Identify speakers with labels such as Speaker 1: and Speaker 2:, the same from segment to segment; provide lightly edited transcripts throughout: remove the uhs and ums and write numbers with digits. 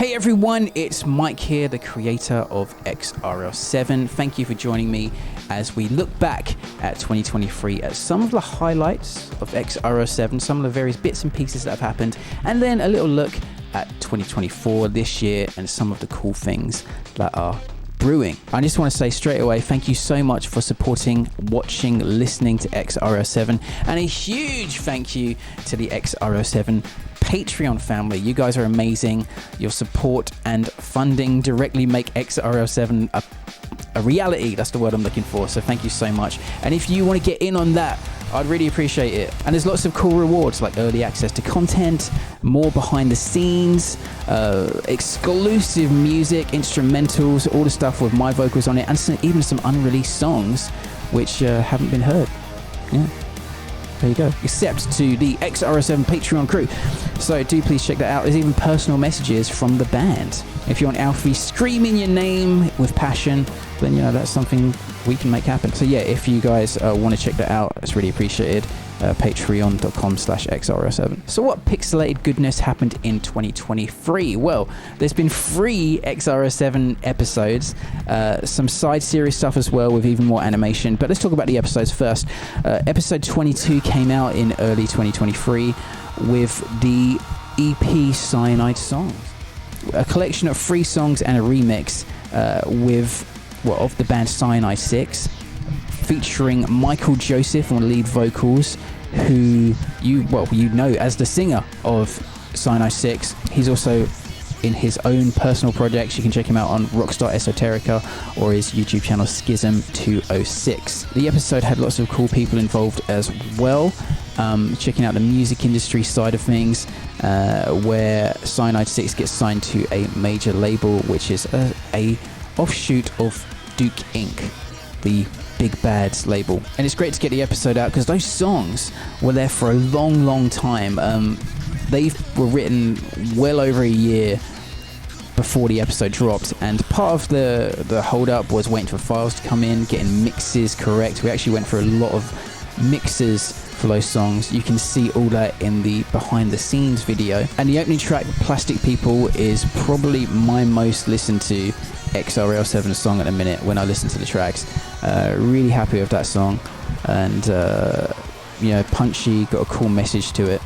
Speaker 1: Hey everyone, it's Mike here, the creator of X-RL7. Thank you for joining me as we look back at 2023 at some of the highlights of X-RL7, some of the various bits and pieces that have happened, and then a little look at 2024 this year and some of the cool things that are brewing. I just want to say straight away, thank you so much for supporting, watching, listening to X-RL7, and a huge thank you to the X-RL7 Patreon family. You guys are amazing. Your support and funding directly make X-RL7 a reality. That's the word I'm looking for. So thank you so much. And if you want to get in on that, I'd really appreciate it. And there's lots of cool rewards like early access to content, more behind the scenes, exclusive music, instrumentals, all the stuff with my vocals on it, and even some unreleased songs which haven't been heard. Yeah. There you go. Except to the X-RL7 Patreon crew. So do please check that out. There's even personal messages from the band. If you want Alfie screaming your name with passion, then you know that's something we can make happen. So yeah, if you guys want to check that out, it's really appreciated. Patreon.com/XRL7. So what pixelated goodness happened in 2023? Well, there's been 3 XRL7 episodes, some side series stuff as well with even more animation, but let's talk about the episodes first. Episode 22 came out in early 2023 with the EP Cyanide Songs, a collection of 3 songs and a remix of the band Cyanide 6, featuring Michael Joseph on lead vocals, who you know as the singer of Cyanide 6. He's also in his own personal projects. You can check him out on Rockstar Esoterica or his YouTube channel Schism206. The episode had lots of cool people involved as well. Checking out the music industry side of things, where Cyanide 6 gets signed to a major label, which is a offshoot of Duke Inc., the big bad label. And it's great to get the episode out because those songs were there for a long time. They were written well over a year before the episode dropped, and part of the hold up was waiting for files to come in, getting mixes correct. We actually went for a lot of mixes for those songs. You can see all that in the behind the scenes video. And the opening track, Plastic People, is probably my most listened to X-RL7 song at the minute when I listen to the tracks. Really happy with that song, and punchy, got a cool message to it.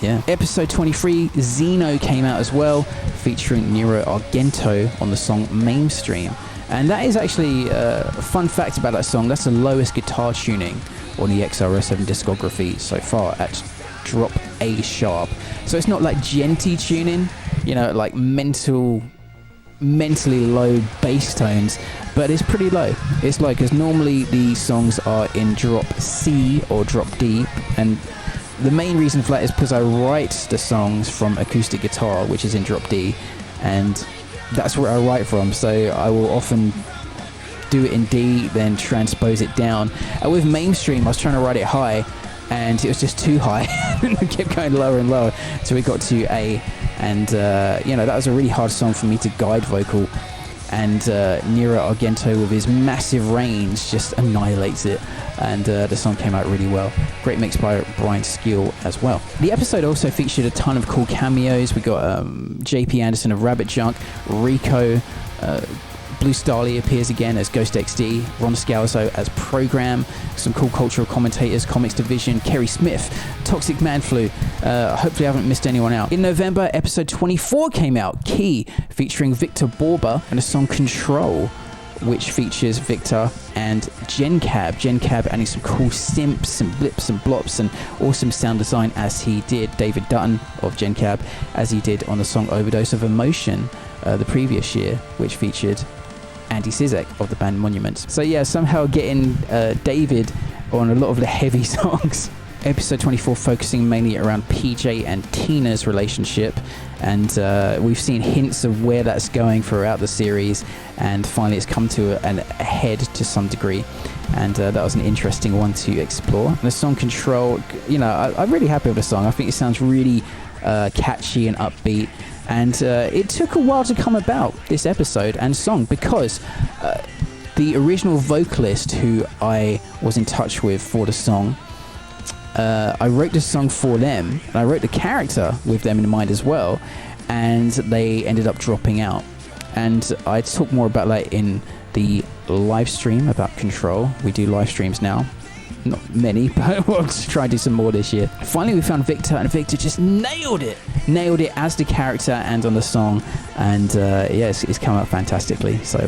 Speaker 1: Yeah. Episode 23, Xeno, came out as well, featuring Nero Argento on the song Mainstream. And that is actually a fun fact about that song. That's the lowest guitar tuning on the X-RL7 discography so far, at drop A sharp. So it's not like genty tuning, like mentally low bass tones, but it's pretty low. It's low because normally the songs are in drop C or drop D, and the main reason for that is because I write the songs from acoustic guitar, which is in drop D, and that's where I write from. So I will often do it in D, then transpose it down. And with Mainstream, I was trying to write it high, and it was just too high. It kept going lower and lower, so we got to A. And that was a really hard song for me to guide vocal, and Nero Argento with his massive range just annihilates it, and the song came out really well. Great mix by Brian Skeel as well. The episode also featured a ton of cool cameos. We got JP Anderson of Rabbit Junk, Rico, Blue Starly appears again as Ghost XD, Ron Scalzo as Program, some cool cultural commentators, Comics Division, Kerry Smith, Toxic Manflu. Hopefully I haven't missed anyone out. In November, episode 24 came out, Key, featuring Victor Borba, and a song Control, which features Victor and GenCab. GenCab adding some cool simps and blips and blops and awesome sound design, as he did, David Dutton of GenCab, as he did on the song Overdose of Emotion the previous year, which featured Andy Sizek of the band Monuments. So yeah, somehow getting David on a lot of the heavy songs. Episode 24 focusing mainly around PJ and Tina's relationship, and we've seen hints of where that's going throughout the series, and finally it's come to a head to some degree, and that was an interesting one to explore. And the song Control, I'm really happy with the song. I think it sounds really catchy and upbeat. And it took a while to come about, this episode and song, because the original vocalist who I was in touch with for the song, I wrote the song for them, and I wrote the character with them in mind as well. and they ended up dropping out. And I talk more about that in the live stream about Control. We do live streams now. Not many, but we'll try and do some more this year. Finally, we found Victor, and Victor just nailed it as the character and on the song. And yeah, it's come out fantastically. So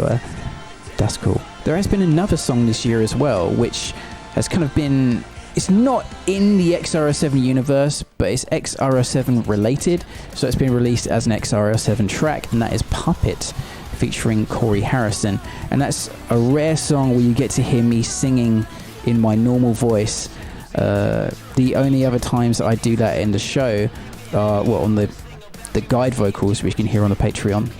Speaker 1: that's cool. There has been another song this year as well, which has kind of been... It's not in the X-RL7 universe, but it's X-RL7 related. So it's been released as an X-RL7 track, and that is Puppet, featuring Corey Harrison. And that's a rare song where you get to hear me singing in my normal voice. The only other times I do that in the show are on the guide vocals, which you can hear on the Patreon,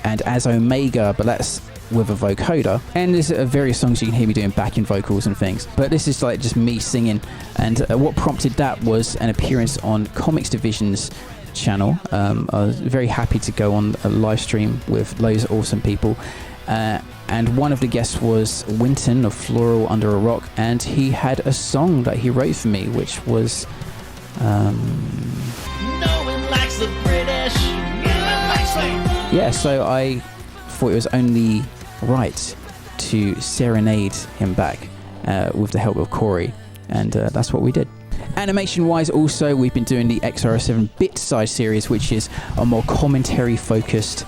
Speaker 1: and as Omega, but that's with a vocoder. And there's various songs you can hear me doing backing vocals and things, but this is like just me singing. And what prompted that was an appearance on Comics Division's channel. I was very happy to go on a live stream with loads of awesome people, and one of the guests was Winton of Floral Under a Rock, and he had a song that he wrote for me, which was no one likes the British. Yeah, so I thought it was only right to serenade him back with the help of Corey, and that's what we did. Animation wise, also we've been doing the X-RL7 Bits side series, which is a more commentary focused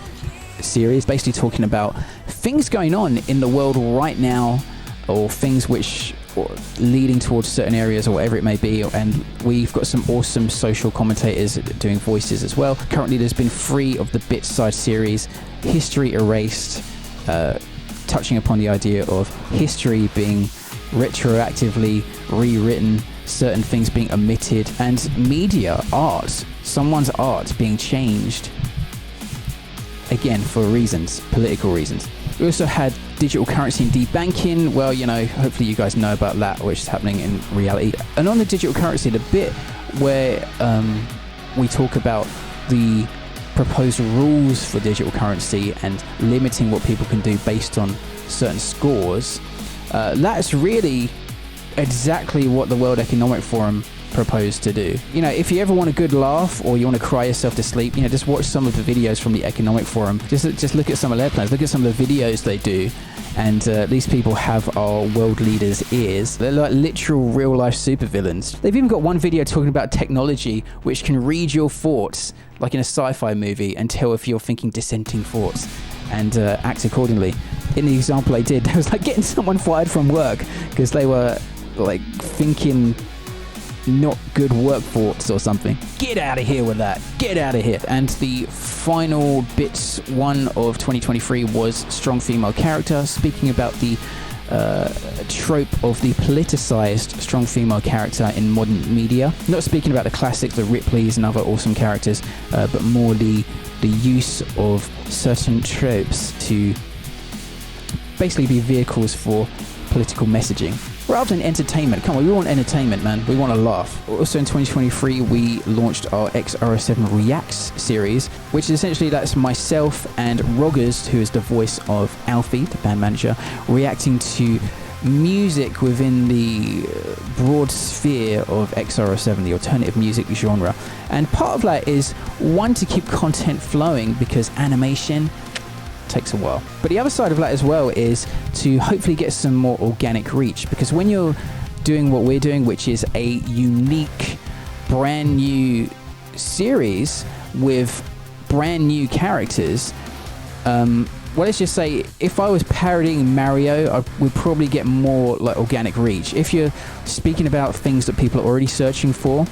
Speaker 1: series, basically talking about things going on in the world right now, or things which are leading towards certain areas, or whatever it may be. And we've got some awesome social commentators doing voices as well. Currently there's been 3 of the Bits side series: History Erased, touching upon the idea of history being retroactively rewritten, certain things being omitted, and media, art, someone's art being changed, again for reasons, political reasons. We also had digital currency and debanking. Well, you know, hopefully you guys know about that, which is happening in reality. And on the digital currency, the bit where we talk about the proposed rules for digital currency and limiting what people can do based on certain scores, that's really exactly what the World Economic Forum proposed to do. You know, if you ever want a good laugh or you want to cry yourself to sleep, you know, just watch some of the videos from the Economic Forum. Just look at some of their plans. Look at some of the videos they do, and these people have our world leaders' ears. They're like literal real life supervillains. They've even got one video talking about technology which can read your thoughts like in a sci-fi movie and tell if you're thinking dissenting thoughts and act accordingly. In the example I did, I was like getting someone fired from work because they were like thinking not good work thoughts or something. Get out of here with that. Get out of here. And the final Bits 1 of 2023 was Strong Female Character, speaking about the trope of the politicized strong female character in modern media. Not speaking about the classics, the Ripleys and other awesome characters, but more the use of certain tropes to basically be vehicles for political messaging rather than entertainment. Come on, we want entertainment, man. We want to laugh. Also in 2023, we launched our X-RL7 Reacts series, which is essentially that's myself and Roggers, who is the voice of Alfie, the band manager, reacting to music within the broad sphere of X-RL7, the alternative music genre. And part of that is, one, to keep content flowing, because animation takes a while. But the other side of that as well is to hopefully get some more organic reach, because when you're doing what we're doing, which is a unique, brand new series with brand new characters, well, let's just say if I was parodying Mario, I would probably get more like organic reach. If you're speaking about things that people are already searching for,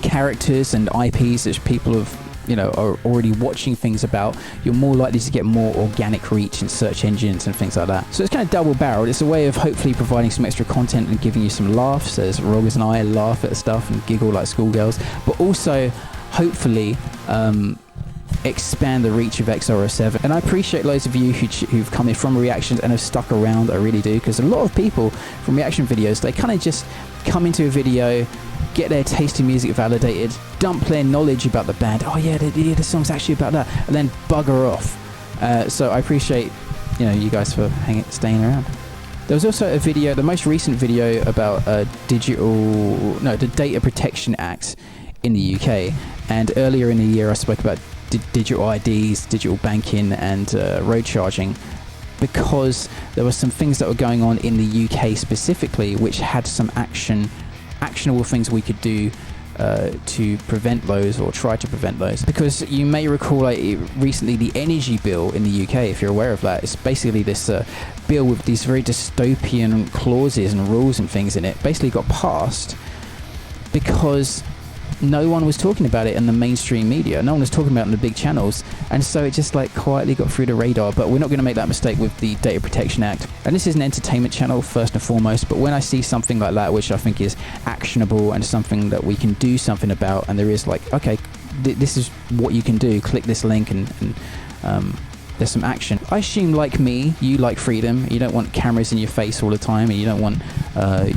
Speaker 1: characters and IPs that people have, you know, are already watching things about, you're more likely to get more organic reach in search engines and things like that. So it's kind of double-barreled. It's a way of hopefully providing some extra content and giving you some laughs, as Roggers and I laugh at stuff and giggle like schoolgirls, but also hopefully expand the reach of X-RL7. And I appreciate loads of you who've come in from reactions and have stuck around. I really do, because a lot of people from reaction videos, they kind of just come into a video, get their taste in music validated, dump their knowledge about the band. Oh yeah, the song's actually about that, and then bugger off. So I appreciate, you know, you guys for staying around. There was also a video, the most recent video about the Data Protection Act, in the UK. And earlier in the year I spoke about digital IDs, digital banking, and road charging, because there were some things that were going on in the UK specifically which had some actionable things we could do to prevent those, or try to prevent those. Because you may recall, like, recently the energy bill in the UK, if you're aware of that, it's basically this bill with these very dystopian clauses and rules and things in it, basically got passed because no one was talking about it in the mainstream media. No one was talking about it in the big channels, and so it just like quietly got through the radar. But we're not going to make that mistake with the Data Protection Act. And this is an entertainment channel first and foremost, but when I see something like that which I think is actionable and something that we can do something about, and there is like, okay, this is what you can do, click this link and there's some action. I assume, like me, you like freedom. You don't want cameras in your face all the time, and you don't want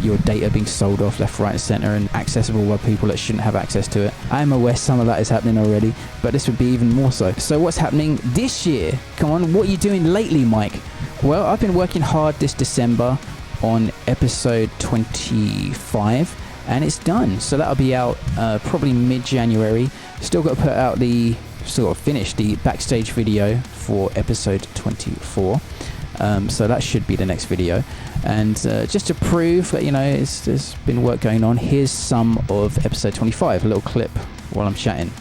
Speaker 1: your data being sold off left, right and center and accessible by people that shouldn't have access to it. I am aware some of that is happening already, but this would be even more so. So what's happening this year? Come on, what are you doing lately, Mike? Well, I've been working hard this December on episode 25, and it's done. So that'll be out probably mid-January. Still got to put out finish the backstage video for episode 24. So that should be the next video. And just to prove that, there's been work going on, here's some of episode 25, a little clip while I'm chatting.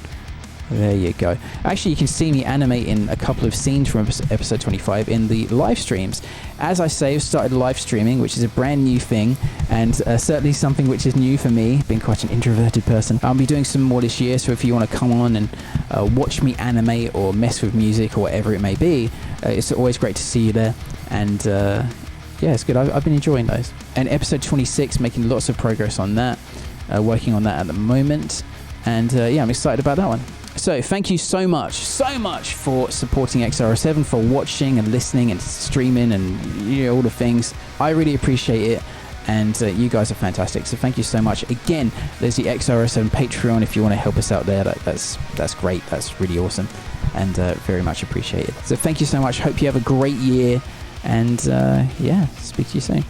Speaker 1: There you go. Actually, you can see me animating a couple of scenes from episode 25 in the live streams. As I say, I've started live streaming, which is a brand new thing, and certainly something which is new for me, being quite an introverted person. I'll be doing some more this year, so if you want to come on and watch me animate or mess with music or whatever it may be, it's always great to see you there. And yeah, it's good. I've been enjoying those. And episode 26, making lots of progress on that, working on that at the moment. And yeah, I'm excited about that one. So thank you so much for supporting X-RL7, for watching and listening and streaming and all the things. I really appreciate it, and you guys are fantastic. So thank you so much. Again, there's the X-RL7 Patreon if you want to help us out there. That's great. That's really awesome, and very much appreciated. So thank you so much. Hope you have a great year, and yeah, speak to you soon.